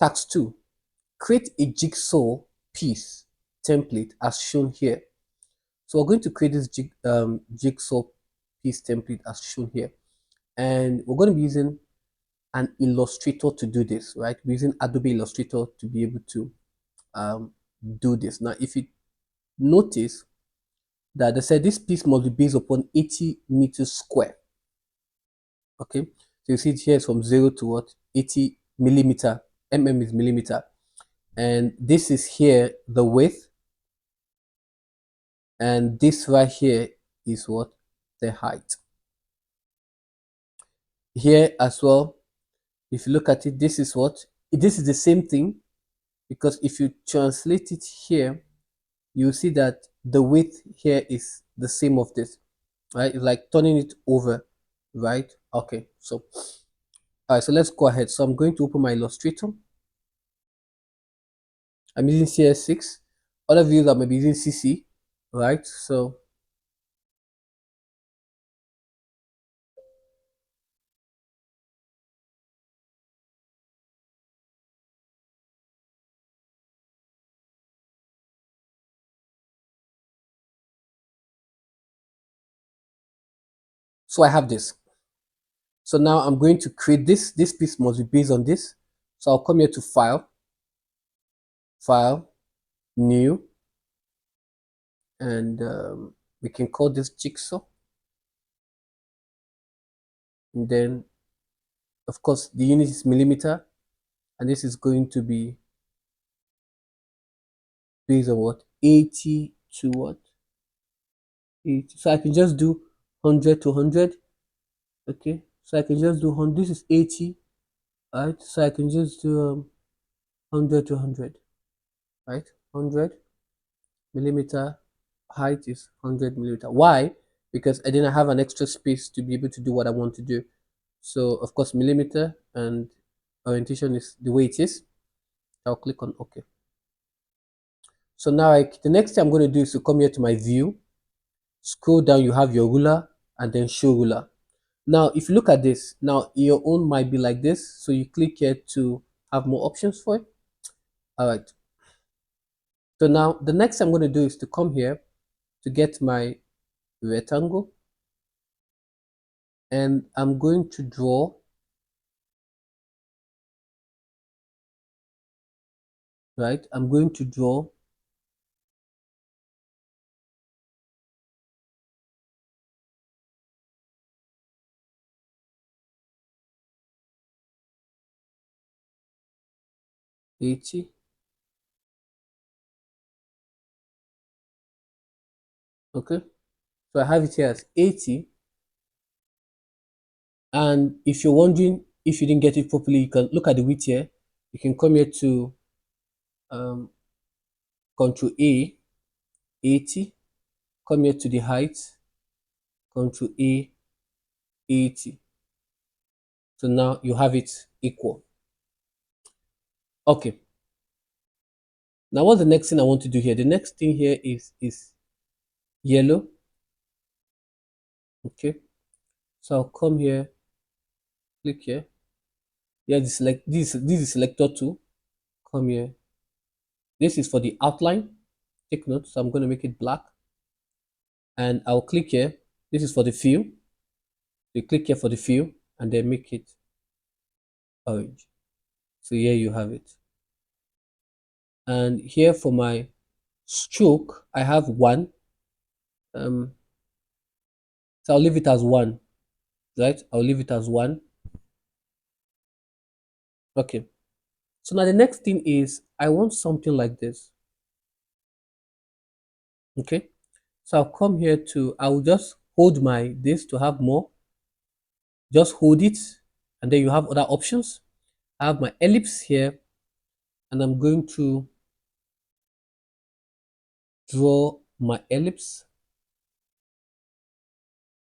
Task 2, create a jigsaw piece template as shown here. So we're going to create this jigsaw piece template as shown here. And we're going to be using an Illustrator to do this, right? We're using Adobe Illustrator to be able to do this. Now, if you notice that they said this piece must be based upon 80 meters square. Okay, so you see it here is from 0 to what? 80 millimeter. Is millimeter. And this is here the width. And this right here is what? The height. Here as well, if you look at it, this is what? This is the same thing, because if you translate it here, you see that the width here is the same of this, right? It's like turning it over, right? Okay, so all right, so let's go ahead. So I'm going to open my Illustrator. I'm using CS6. Other views I may be using CC, right? So I have this. So now I'm going to create this. This piece must be based on this. So I'll come here to File, File, New, and we can call this Jigsaw. And then, of course, the unit is millimeter, and this is going to be based on what? 80 to what? 80. So I can just do 100 to 100. Okay, so I can just do 100. This is 80, right? So I can just do 100 to 100, right? 100 millimeter, height is 100 millimeter. Why? Because I didn't have an extra space to be able to do what I want to do. So of course millimeter and orientation is the way it is. I'll click on OK. So now the next thing I'm going to do is to come here to my view, scroll down, you have your ruler, and then show ruler. Now if you look at this, now your own might be like this, so you click here to have more options for it. All right, so now the next thing I'm going to do is to come here to get my rectangle, and I'm going to draw I'm going to draw $80. Okay, so I have it here as 80. And if you're wondering if you didn't get it properly, you can look at the width here. You can come here to Control A, 80. Come here to the height, Control A, 80. So now you have it equal. Okay. Now what's the next thing I want to do here? The next thing here is yellow. Okay. So I'll come here, click here. Yeah, this is selector tool. Come here. This is for the outline. Take note. So I'm going to make it black. And I'll click here. This is for the fill. You click here for the fill and then make it orange. So here you have it. And here for my stroke, I have 1. So I'll leave it as 1, right? I'll leave it as 1. Okay. So now the next thing is I want something like this. Okay. So I'll come here I will just hold this to have more. Just hold it, and then you have other options. I have my ellipse here, and I'm going to draw my ellipse.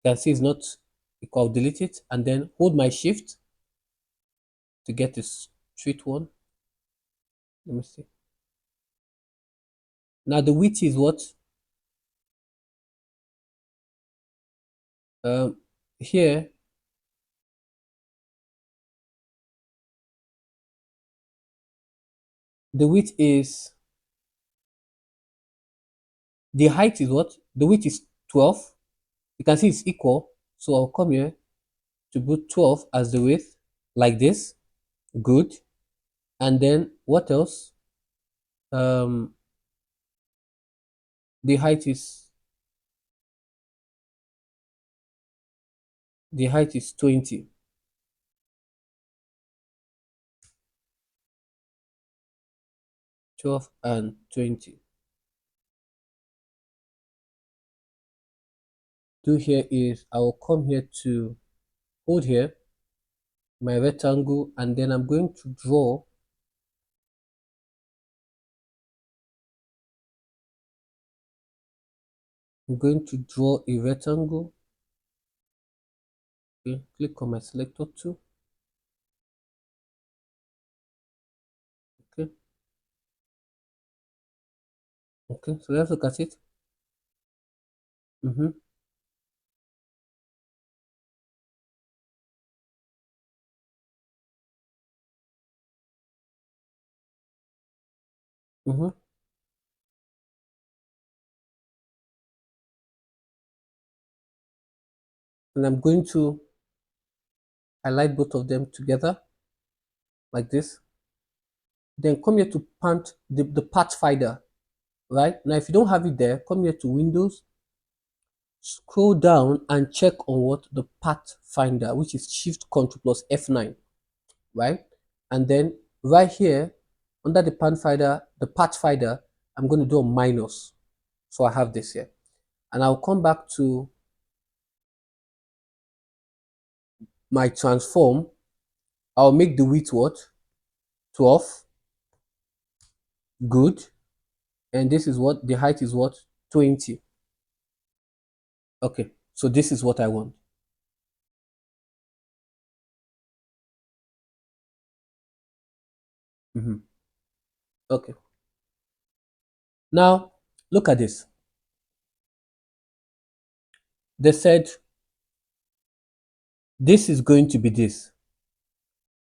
You can see it's not equal. I'll delete it and then hold my shift to get a straight one. Let me see. Now the width is what? Here The width is, the height is what? The width is 12. You can see it's equal. So I'll come here to put 12 as the width, like this. Good. And then what else? Um, the height is 20. 12 and 20. Do here is I will come here to hold here my rectangle, and then I'm going to draw. I'm going to draw a rectangle. Okay, click on my selector tool. Okay, okay, so let's look at it. Mm-hmm. Mm-hmm. And I'm going to highlight both of them together like this. Then come here to path the pathfinder. Right now, if you don't have it there, come here to Windows, scroll down and check on what the pathfinder, which is Shift Control plus F9, right? And then right here under the pathfinder, I'm going to do a minus. So I have this here, and I'll come back to my transform. I'll make the width what? 12. Good. And this is what the height is what? 20. Okay, so this is what I want. Mhm. Okay, now look at this. They said this is going to be this,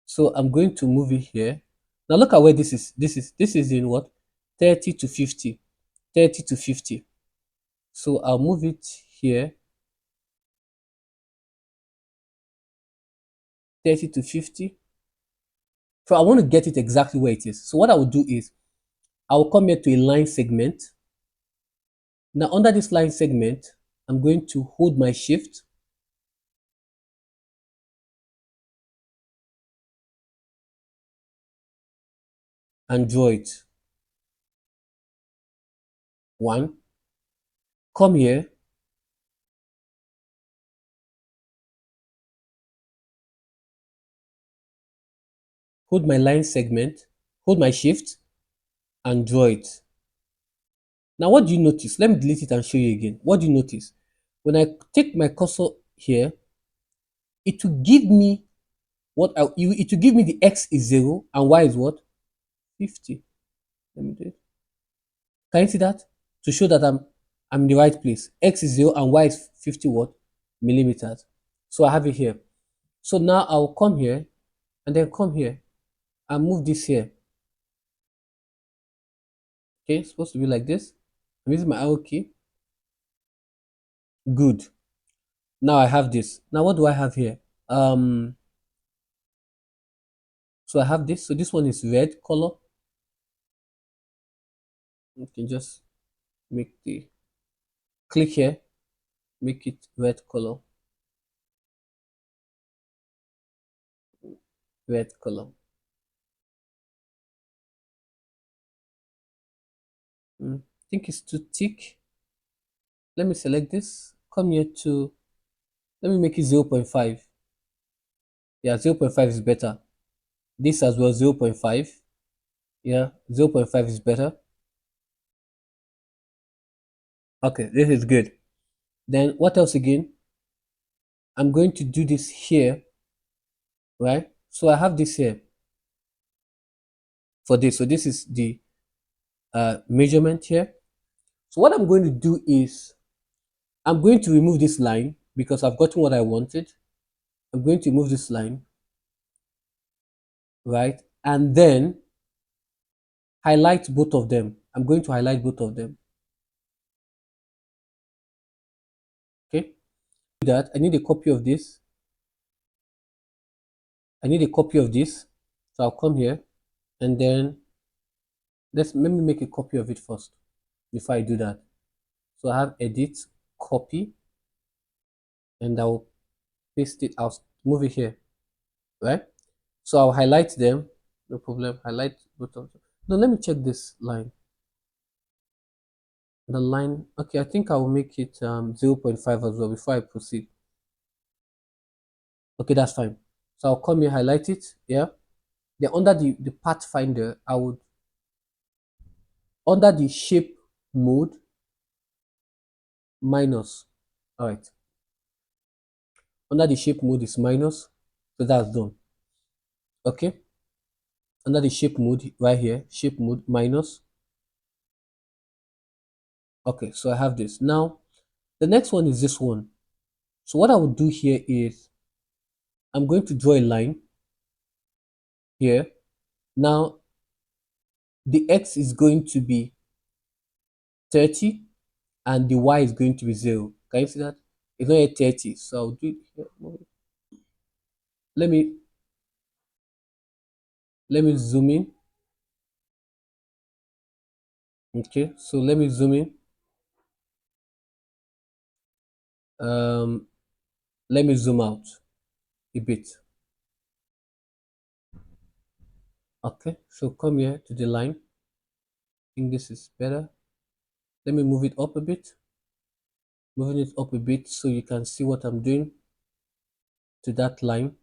so I'm going to move it here. Now look at where this is in what? 30 to 50. 30 to 50. So I'll move it here. 30 to 50. So I want to get it exactly where it is. So what I will do is I will come here to a line segment. Now under this line segment, I'm going to hold my shift and draw it. One. Come here. Hold my line segment. Hold my shift and draw it. Now what do you notice? Let me delete it and show you again. What do you notice? When I take my cursor here, it will give me it will give me the x is 0 and y is what? 50. Let me do it. Can you see that? To show that I'm in the right place. X is 0 and y is 50 what? Millimeters. So I have it here. So now I'll come here and then come here and move this here. Okay, it's supposed to be like this. I'm using my arrow key. Good. Now I have this. Now what do I have here? So I have this. So this one is red color. You can just make the click here, make it red color. Red color. I think it's too thick. Let me select this. Come here to, let me make it 0.5. Yeah, 0.5 is better. This as well, 0.5. Yeah, 0.5 is better. Okay, this is good. Then what else again? I'm going to do this here, right? So I have this here for this. So this is the measurement here. So what I'm going to do is I'm going to remove this line because I've gotten what I wanted. I'm going to remove this line, right? And then highlight both of them. I'm going to highlight both of them. Okay. Do that. I need a copy of this. I need a copy of this. So I'll come here and then let me make a copy of it first before I do that. So I have edit, copy, and I'll paste it. I'll move it here, right? So I'll highlight them. No problem. Highlight both of them. Now let me check this line. The line. Okay, I think I will make it 0.5 as well before I proceed. Okay, that's fine. So I'll come here, highlight it. Yeah. Then under the pathfinder, I would under the shape mode minus. All right. Under the shape mode is minus. So that's done. Okay. Under the shape mode right here, shape mode minus. Okay, so I have this. Now, the next one is this one. So what I will do here is I'm going to draw a line here. Now, the x is going to be 30 and the y is going to be 0. Can you see that? It's not yet 30. So I'll do it here. Let me zoom in. Okay, so let me zoom in. Um, let me zoom out a bit. Okay, so come here to the line. I think this is better. Let me move it up a bit. Moving it up a bit so you can see what I'm doing to that line.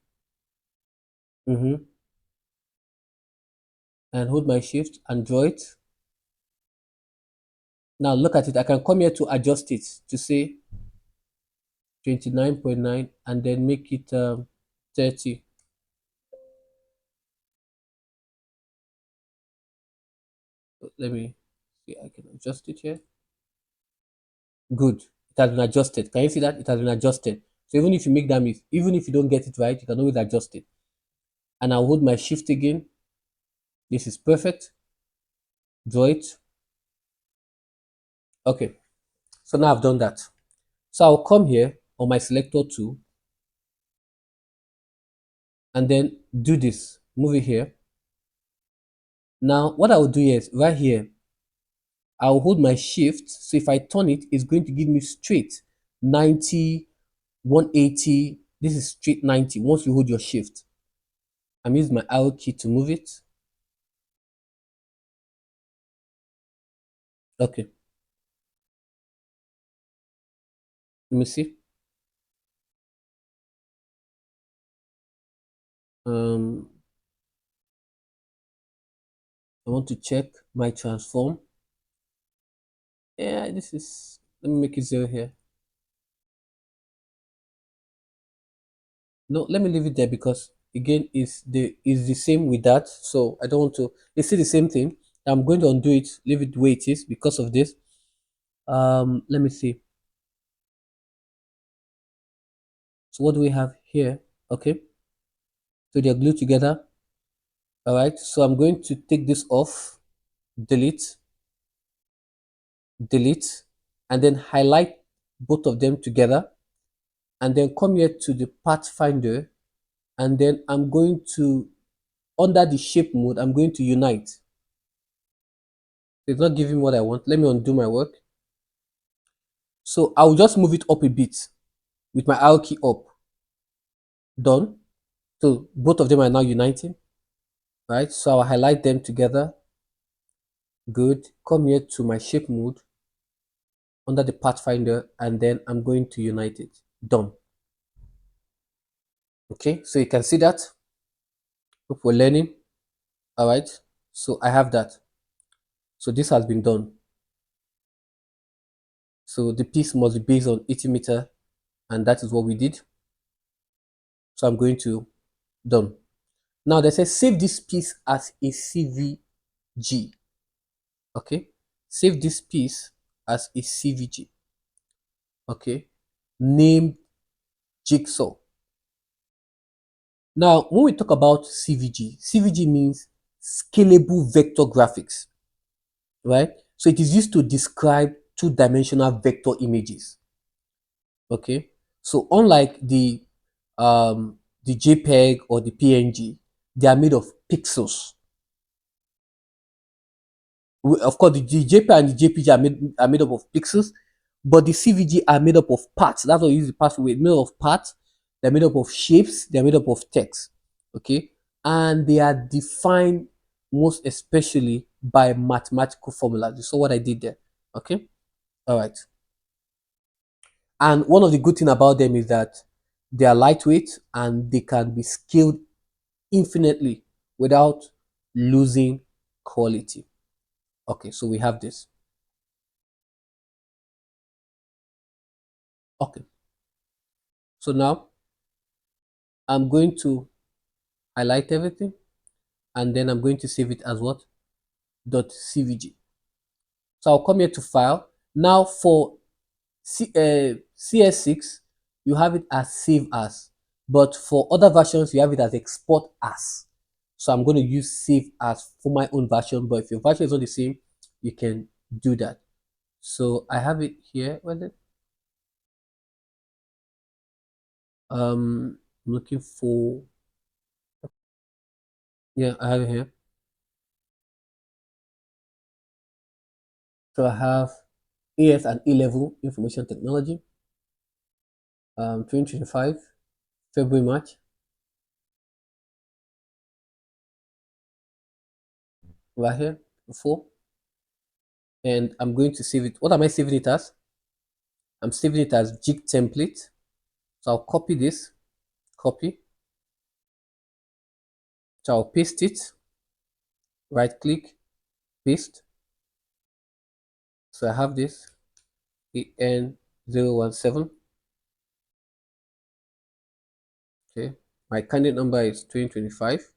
And hold my shift and draw it. Now look at it. I can come here to adjust it to say 29.9 and then make it 30. Let me see. I can adjust it here. Good. It has been adjusted. Can you see that? It has been adjusted. So even if you make that mistake, even if you don't get it right, you can always adjust it. And I'll hold my shift again. This is perfect. Draw it. Okay. So now I've done that. So I'll come here on my selector tool and then do this. Move it here. Now what I will do is right here, I'll hold my shift. So if I turn it, it's going to give me straight 90, 180. This is straight 90 once you hold your shift. I'm using my arrow key to move it. Okay. Let me see. Um, I want to check my transform. Yeah, this is, let me make it 0 here. No, let me leave it there because again is the same with that. So I don't want to, it's still the same thing. I'm going to undo it, leave it the way it is because of this. Let me see. So what do we have here? Okay. So they're glued together. All right. So I'm going to take this off, delete, delete, and then highlight both of them together. And then come here to the pathfinder. And then I'm going to, under the shape mode, I'm going to unite. It's not giving what I want. Let me undo my work. So I'll just move it up a bit with my arrow key up. Done. So both of them are now uniting. Right. So I'll highlight them together. Good. Come here to my shape mode under the pathfinder and then I'm going to unite it. Done. Okay. So you can see that. Hope we're learning. All right. So I have that. So this has been done. So the piece must be based on 80 meter and that is what we did. So I'm going to done. Now they say save this piece as a CVG. Okay, save this piece as a CVG. Okay, name jigsaw. Now when we talk about CVG, CVG means scalable vector graphics. right? So it is used to describe two-dimensional vector images. Okay, so unlike the JPEG or the PNG, they are made of pixels. Of course, the JPEG and the JPG are made up of pixels, but the CVG are made up of parts. That's why we use the parts. We're made of parts. They're made up of shapes. They're made up of text. Okay, and they are defined most especially by mathematical formulas. You saw what I did there. Okay, all right. And one of the good thing about them is that they are lightweight and they can be scaled infinitely without losing quality. Okay, so we have this. Okay, so now I'm going to highlight everything and then I'm going to save it as what? .cvg. So I'll come here to file. Now for CS6, you have it as save as, but for other versions, you have it as export as. So I'm going to use save as for my own version, but if your version is not the same, you can do that. So I have it here. Where is it? I'm looking for, yeah, I have it here. So I have AS and A level information technology, 2025, February, March, right here, before. And I'm going to save it. What am I saving it as? I'm saving it as jig template. So I'll copy this, copy. So I'll paste it, right click, paste. So I have this AN017. Okay. My candidate number is 2025.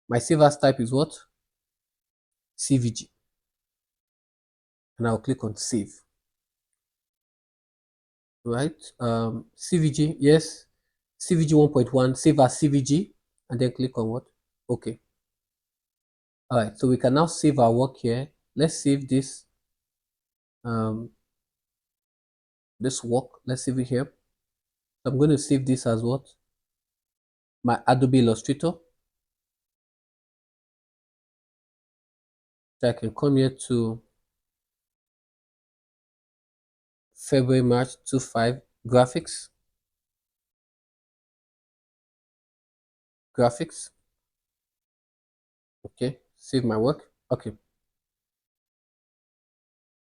My save as type is what? CVG. And I'll click on save. Right. CVG, yes. CVG 1.1, save as CVG, and then click on what? Okay. All right. So we can now save our work here. Let's save um, this work. Let's save it here. So I'm going to save this as what? My Adobe Illustrator. So I can come here to February, March 25 graphics. Graphics. Okay. Save my work. Okay.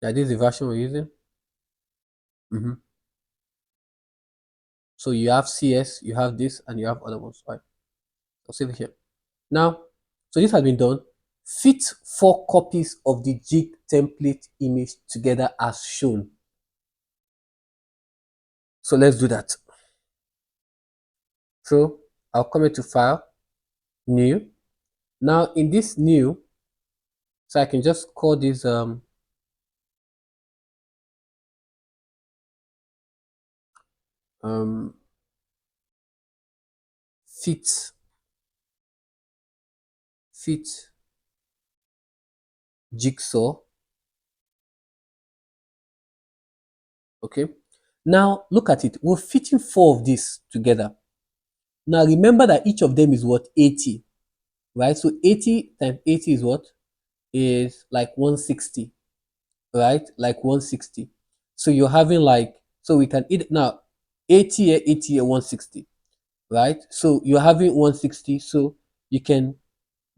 Yeah, this is the version we're using. So you have CS, you have this, and you have other ones. All right. I'll save it here. Now, so this has been done. Fit 4 copies of the jig template image together as shown. So let's do that. So I'll come into file, new. Now in this new, so I can just call this um fit fit jigsaw. Okay. Now look at it. We're fitting 4 of these together. Now remember that each of them is what? 80, right? So 80 times 80 is what? Is like 160, right? Like 160. So you're having like, so we can eat now 80 here, 80 here, 160, right? So you're having 160. So you can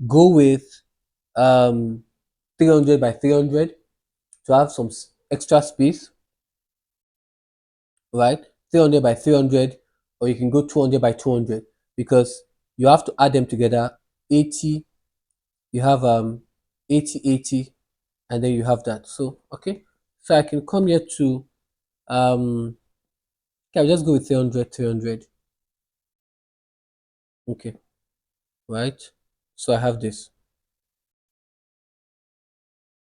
go with um 300 by 300 to have some extra space, right? 300 by 300, or you can go 200 by 200 because you have to add them together. 80, you have 80, 80, and then you have that. So, okay. So I can come here to, okay, I'll just go with 300, 300. Okay, right. So I have this.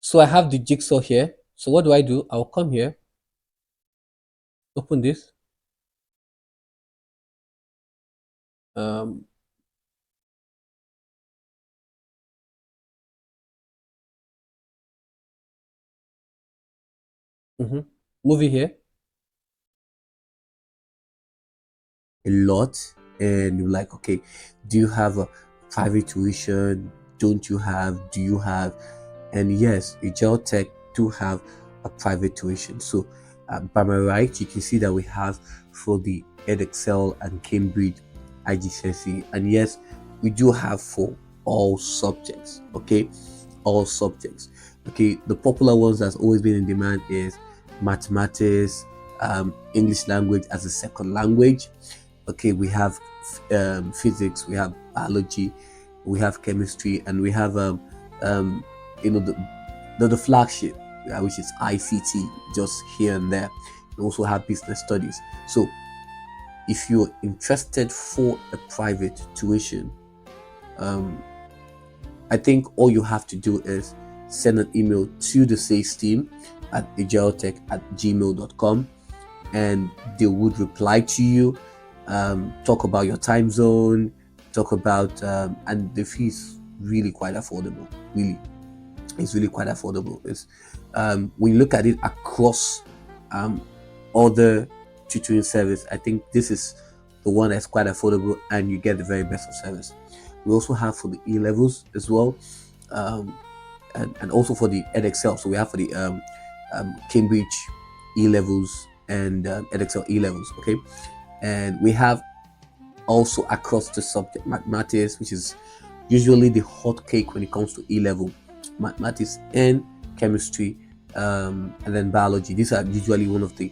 So I have the jigsaw here. So what do I do? I'll come here, open this. Um, Mm-hmm. Move it here. A lot, and you're like, okay, do you have a private tuition? Don't you have? Do you have? And yes, Ajiro Tech do have a private tuition. So by my right, you can see that we have for the EdExcel and Cambridge IGCSE, and yes, we do have for all subjects. Okay, all subjects. Okay, the popular ones that's always been in demand is mathematics, English language as a second language. Okay, we have physics, we have biology, we have chemistry, and we have um, you know the flagship, which is ICT, just here and there. We also have business studies. So if you're interested for a private tuition, um, I think all you have to do is send an email to the sales team at agiletech@gmail.com, and they would reply to you, talk about your time zone, talk about, and the fees really quite affordable. Really, it's really quite affordable. It's when you look at it across um, other tutoring service, I think this is the one that's quite affordable, and you get the very best of service. We also have for the E levels as well, um, and also for the EdExcel. So we have for the Cambridge E levels and EdExcel E levels. Okay, and we have also across the subject mathematics, which is usually the hot cake when it comes to E level mathematics and chemistry, and then biology. These are usually one of the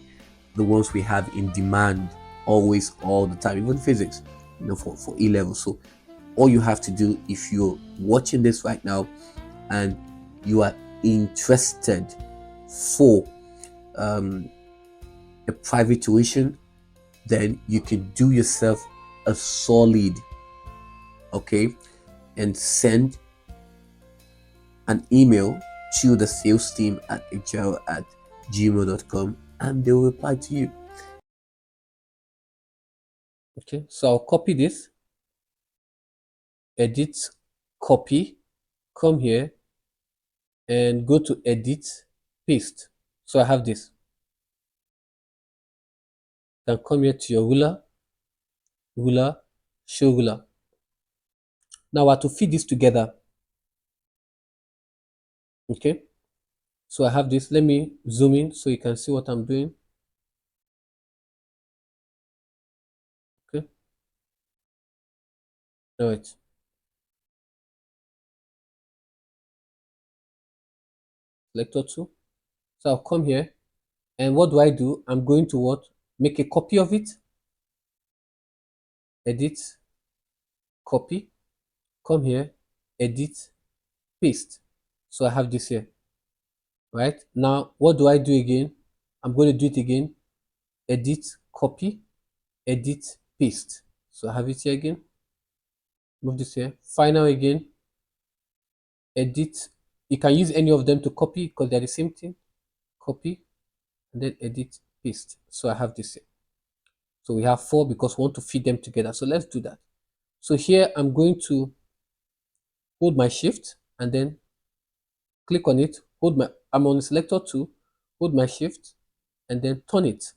ones we have in demand always, all the time. Even physics, for E level. So all you have to do, if you're watching this right now and you are interested for um, a private tuition, then you can do yourself a solid, okay, and send an email to the sales team at agile@gmail.com, and they will reply to you. Okay, so I'll copy this, edit, copy, come here and go to edit, paste. So I have this. Then come here to your ruler, show ruler. Now I have to feed this together. Okay, so I have this. Let me zoom in so you can see what I'm doing. Okay, now it's selector 2. So I'll come here, and what do? I'm going to what? Make a copy of it, edit, copy, come here, edit, paste. So I have this here, right? Now, what do I do again? I'm going to do it again, edit, copy, edit, paste. So I have it here again, move this here, final again, edit. You can use any of them to copy because they're the same thing, copy, and then edit, paste. So I have this here. So we have 4 because we want to feed them together. So let's do that. So here I'm going to hold my shift and then click on it, I'm on the selector 2, hold my shift and then turn it.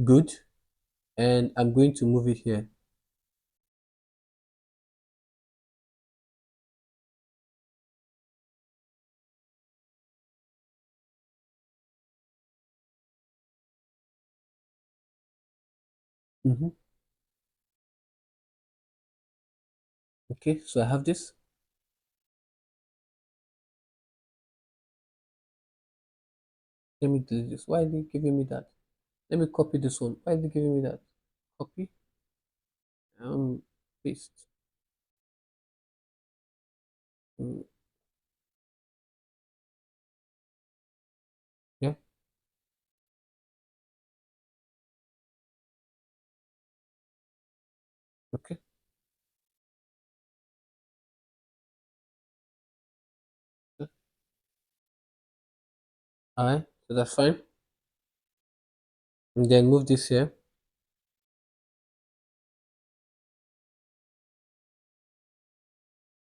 Good. And I'm going to move it here. Mhm. Okay, so I have this. Let me delete this. Why are they giving me that? Let me copy this one. Why are they giving me that? Copy, paste. Mm, yeah, okay. Yeah. All right, so that's fine. And then move this here,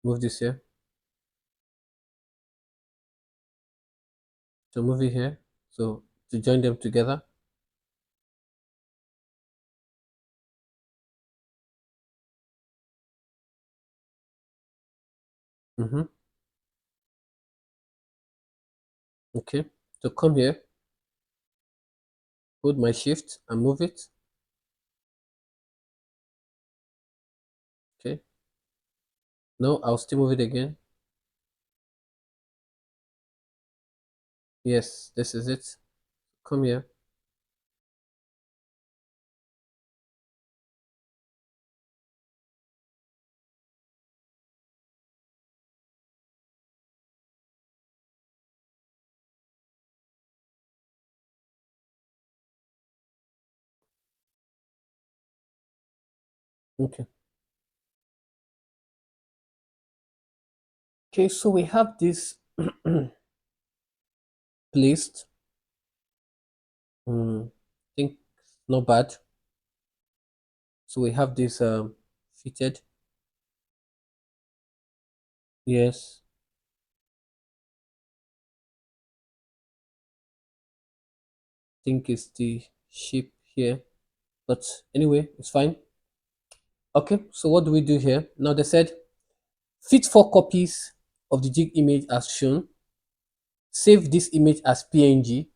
move this here. to move it here. So to join them together. Mm-hmm. Okay. So come here, hold my shift and move it. Okay. No, I'll still move it again. Yes, this is it. Come here. Okay. Okay, so we have this placed. I think not bad. So we have this fitted. Yes, I think it's the shape here. But anyway, it's fine. Okay, so what do we do here? Now they said fit 4 copies of the jig image as shown. Save this image as PNG.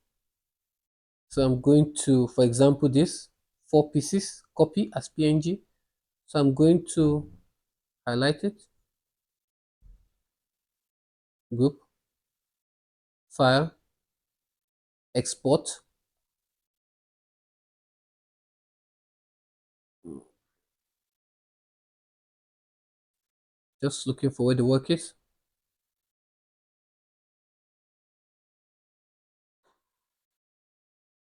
So I'm going to, for example, this 4 pieces copy as PNG. So I'm going to highlight it, group, file, export. Just looking for where the work is.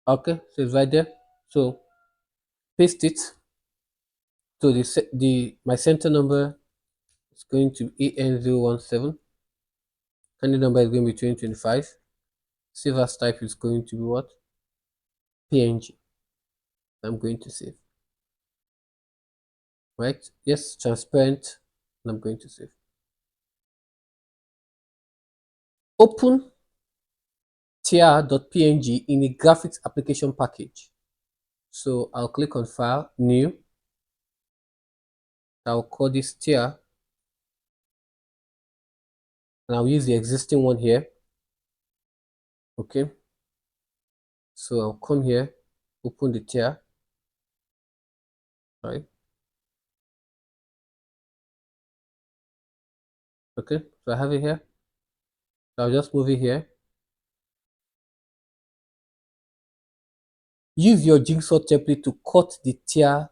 Okay, so it's right there. So paste it. So the my center number is going to AN017. Candidate number is going to be 2025. Save as type is going to be what? PNG. I'm going to save. Right? Yes, transparent. And I'm going to save. Open tr.png in a graphics application package. So I'll click on File, New. I'll call this tr, and I'll use the existing one here. Okay. So I'll come here, open the tr, right? Okay. So I have it here. So I'll just move it here. Use your jigsaw template to cut the tr.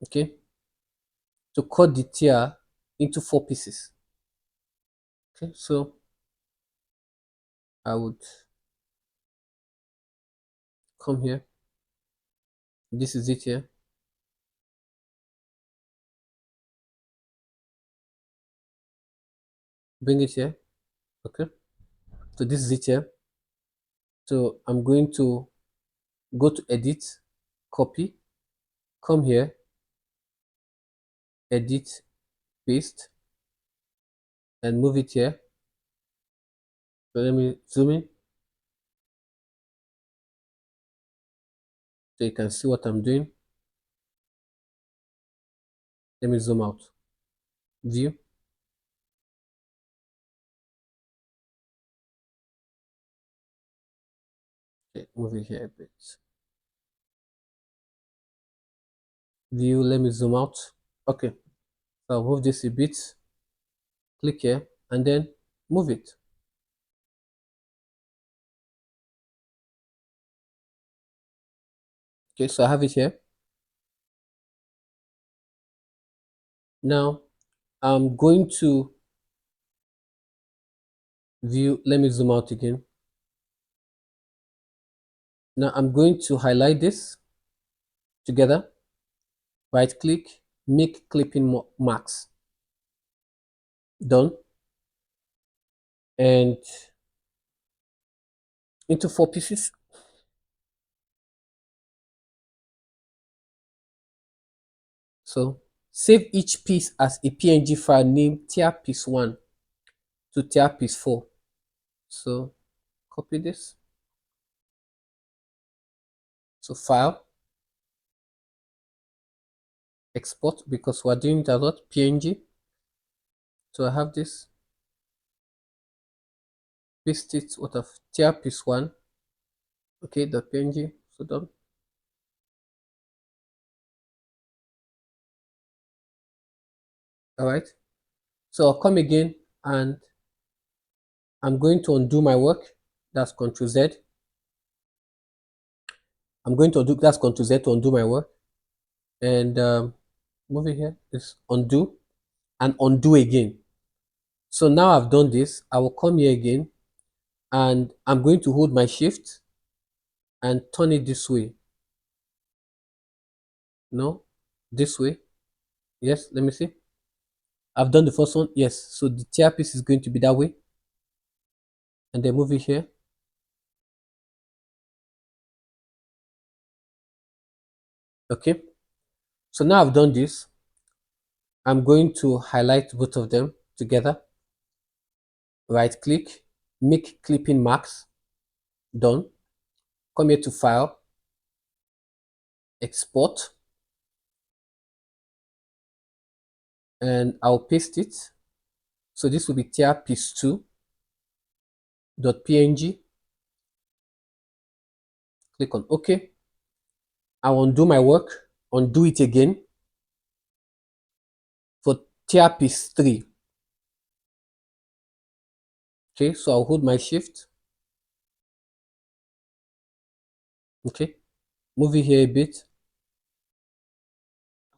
Okay. To cut the tr into 4 pieces. Okay. So I would come here. This is it here. Bring it here. Okay. So this is it here. So I'm going to go to edit, copy, come here, edit, paste, and move it here. So let me zoom in so you can see what I'm doing. Let me zoom out. View. Okay, move it here a bit. View, let me zoom out. Okay, so I'll move this a bit. Click here and then move it. Okay, so I have it here. Now I'm going to view. Let me zoom out again. Now I'm going to highlight this together. Right click, make clipping marks. Done. And into 4 pieces. So save each piece as a PNG file named tier piece 1. to tier piece 4. So copy this. So file, export, because we're doing it as what? PNG. So I have this, paste it, what of tier piece 1. Okay, the PNG. So done. All right. So I'll come again and I'm going to undo my work. That's Ctrl Z. I'm going to undo, that's Ctrl Z to undo my work. And move it here. Is undo and undo again. So now I've done this. I will come here again and I'm going to hold my shift and turn it this way. No, this way. Yes, let me see. I've done the first one. Yes, so the tier piece is going to be that way. And then move it here. Okay. So now I've done this. I'm going to highlight both of them together. Right click, make clipping marks. Done. Come here to file, export, and I'll paste it. So this will be tier piece 2 .png. Click on OK. I'll undo my work, undo it again for tier piece 3. Okay, so I'll hold my shift. Okay, move it here a bit.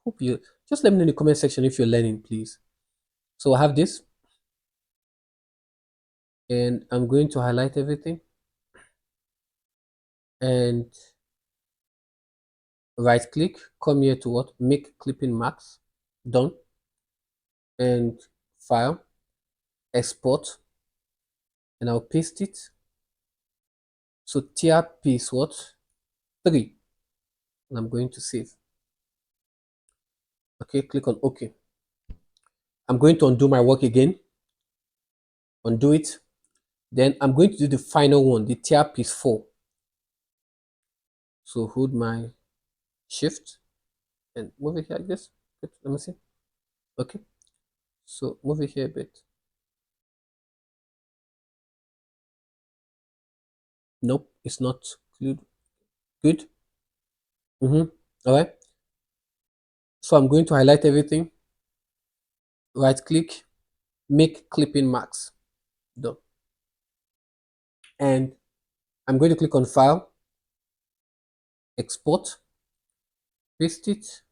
Hope you just let me know in the comment section if you're learning, please. So I have this, and I'm going to highlight everything and right click, come here to what? Make clipping marks. Done. And file, export, and I'll paste it. So tier piece what? 3. And I'm going to save. Okay, click on OK. I'm going to undo my work again. Undo it. Then I'm going to do the final one, the tier piece 4. So hold my shift and move it here like this. Let me see. Okay. So move it here a bit. Nope, it's not good. Good. All right. So I'm going to highlight everything. Right click, make clipping marks. Done. And I'm going to click on file, export, paste it.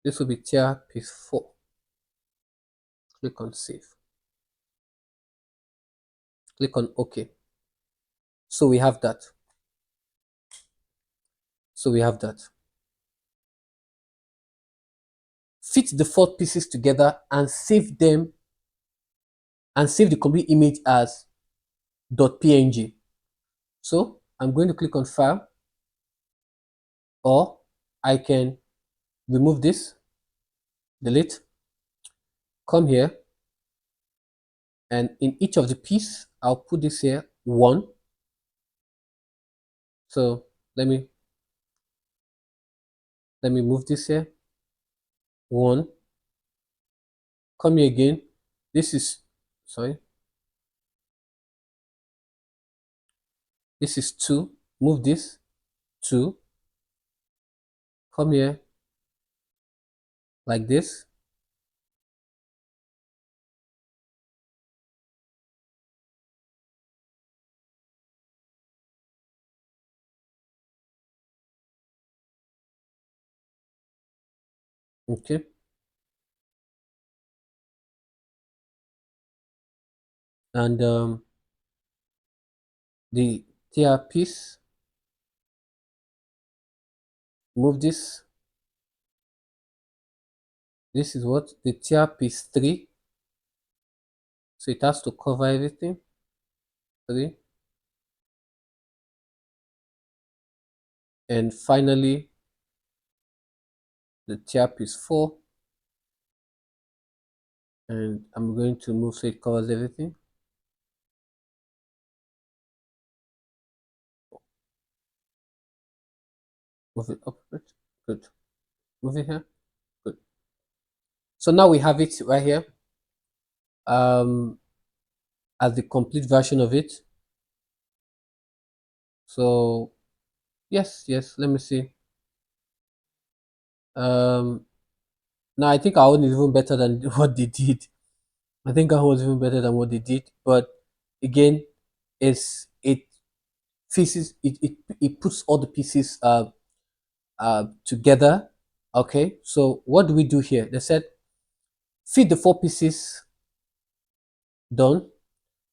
This will be tier piece 4. Click on save. Click on OK. So we have that. So we have that. Fit the 4 pieces together and save them and save the complete image as .png. So I'm going to click on file, or I can remove this, delete, come here, and in each of the piece, I'll put this here 1. So let me move this here 1. Come here again. This is sorry. This is 2. Move this 2. Come here like this. Okay. And the tier piece, move this. This is what? The tier piece 3. So it has to cover everything. 3. And finally, the tier piece 4. and I'm going to move so it covers everything. Move it up a bit. Good. Move it here. Good. So now we have it right here um, as the complete version of it. So yes, let me see. Um, Now I think our own is even better than what they did. I think our own was even better than what they did. But again, it pieces it puts all the pieces together. Okay, so what do we do here? They said feed the four pieces done.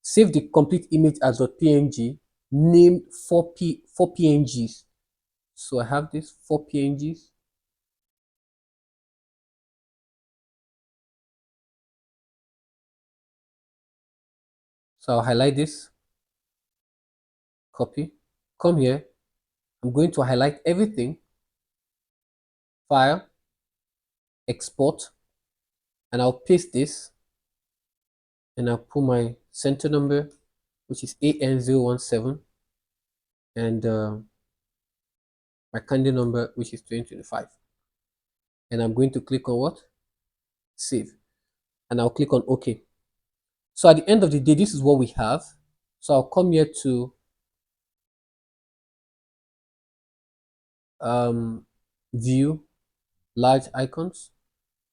Save the complete image as a PNG. Name four PNGs. So I have this four PNGs. So I'll highlight this, copy, come here. I'm going to highlight everything, file, export, and I'll paste this and I'll put my center number, which is AN017, and my candy number, which is 2025. And I'm going to click on what? Save. And I'll click on OK. So at the end of the day, this is what we have. So I'll come here to view large icons.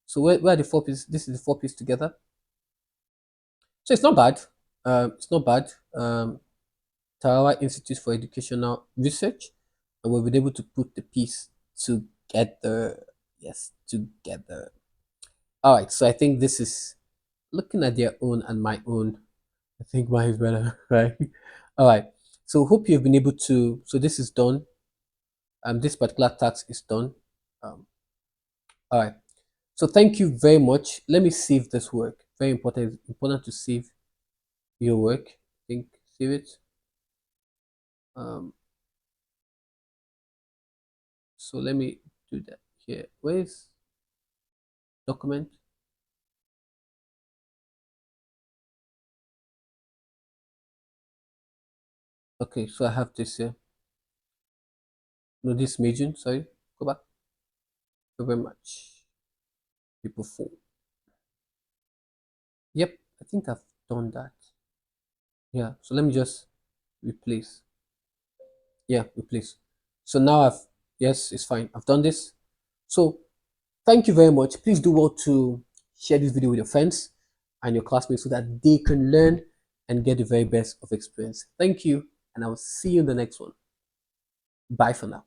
So where are the four pieces? This is the four pieces together. So it's not bad. It's not bad. Tarawa Institute for Educational Research, and we've been able to put the piece together. Yes, together. All right, so I think this is looking at their own and my own. I think mine is better, right? All right. So hope you've been able to. So this is done. This particular task is done. Um, all right. So thank you very much. Let me save this work. Very important. Important to save your work. I think save it. Um, so let me do that here. Where is document? Okay, so I have this here. No, this Majun, sorry. Go back. Thank you very much. People four. Yep, I think I've done that. Yeah, so let me just replace. Yeah, replace. So now yes, it's fine. I've done this. So thank you very much. Please do well to share this video with your friends and your classmates so that they can learn and get the very best of experience. Thank you, and I will see you in the next one. Bye for now.